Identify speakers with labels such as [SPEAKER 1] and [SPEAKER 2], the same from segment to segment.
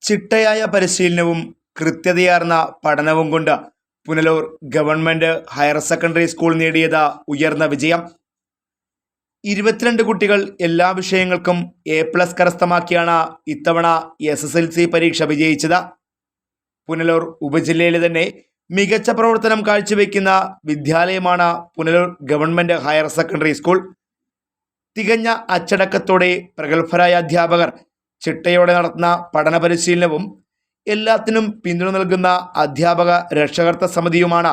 [SPEAKER 1] ചിട്ടയായ പരിശീലനവും കൃത്യതയാർന്ന പഠനവും കൊണ്ട് Punalur government higher secondary school നേടിയത് ഉയർന്ന വിജയം. 22 കുട്ടികൾ എല്ലാ വിഷയങ്ങൾക്കും A+ കരസ്ഥമാക്കിയാണ് ഇത്തവണ SSLC പരീക്ഷ വിജയിച്ചത്. പുനലൂർ ഉപജില്ലയിലെ തന്നെ മികച്ച പ്രവർത്തനം കാഴ്ചവെക്കുന്ന വിദ്യാലയമാണ് Punalur government higher secondary school. തികഞ്ഞ അച്ചടക്കത്തോടെ പ്രഗത്ഭരായ അധ്യാപകർ ചിട്ടയോടെ നടത്തുന്ന പഠന പരിശീലനവും എല്ലാത്തിനും പിന്തുണ നൽകുന്ന അധ്യാപക രക്ഷകർത്ത സമിതിയുമാണ്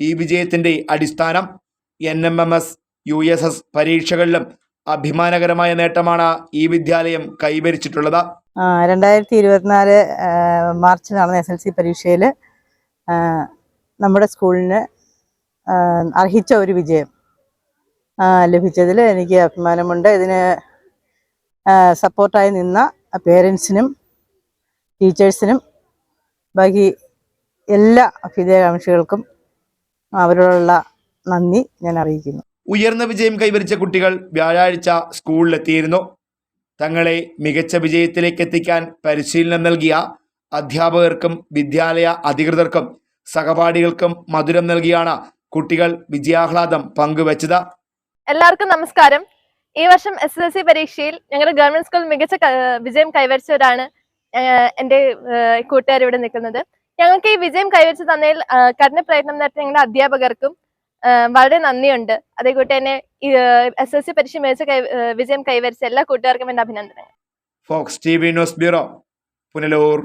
[SPEAKER 1] ഈ വിജയത്തിന്റെ അടിസ്ഥാനം. NMMS, USS പരീക്ഷകളിലും അഭിമാനകരമായ നേട്ടമാണ് ഈ വിദ്യാലയം കൈവരിച്ചിട്ടുള്ളത്.
[SPEAKER 2] 2024 മാർച്ച് നടന്ന SSLC പരീക്ഷയിൽ നമ്മുടെ സ്കൂളിന് അർഹിച്ച ഒരു വിജയം ലഭിച്ചതിൽ എനിക്ക് അഭിമാനമുണ്ട്. ഇതിന് സപ്പോർട്ടായി നിന്ന പേരൻസിനും ടീച്ചേഴ്സിനും ബാക്കി എല്ലാ അഭ്യുദയകാംക്ഷികൾക്കും അവരോടുള്ള നന്ദി ഞാൻ അറിയിക്കുന്നു.
[SPEAKER 1] ഉയർന്ന വിജയം കൈവരിച്ച കുട്ടികൾ വ്യാഴാഴ്ച സ്കൂളിലെത്തിയിരുന്നു. തങ്ങളെ മികച്ച വിജയത്തിലേക്ക് എത്തിക്കാൻ പരിശീലനം നൽകിയ അധ്യാപകർക്കും വിദ്യാലയ അധികൃതർക്കും സഹപാഠികൾക്കും മധുരം നൽകിയാണ് കുട്ടികൾ വിജയാഹ്ലാദം പങ്കുവച്ചത്.
[SPEAKER 3] എല്ലാവർക്കും നമസ്കാരം. ഈ വർഷം SSLC പരീക്ഷയിൽ ഞങ്ങളുടെ ഗവൺമെന്റ് സ്കൂൾ മികച്ച വിജയം കൈവരിച്ചവരാണ് എൻ്റെ കൂട്ടുകാർ ഇവിടെ നിൽക്കുന്നത്. ഞങ്ങൾക്ക് ഈ വിജയം കൈവരിച്ചു തന്നതിൽ കഠിന പ്രയത്നം നടത്തിയ ഞങ്ങളുടെ അധ്യാപകർക്കും വളരെ നന്ദിയുണ്ട്. അതേകൂട്ട് തന്നെ SSLC പരീക്ഷ മികച്ച വിജയം കൈവരിച്ച എല്ലാ കൂട്ടുകാർക്കും എൻ്റെ അഭിനന്ദനങ്ങൾ.
[SPEAKER 1] Fox TV news bureau, Punalur.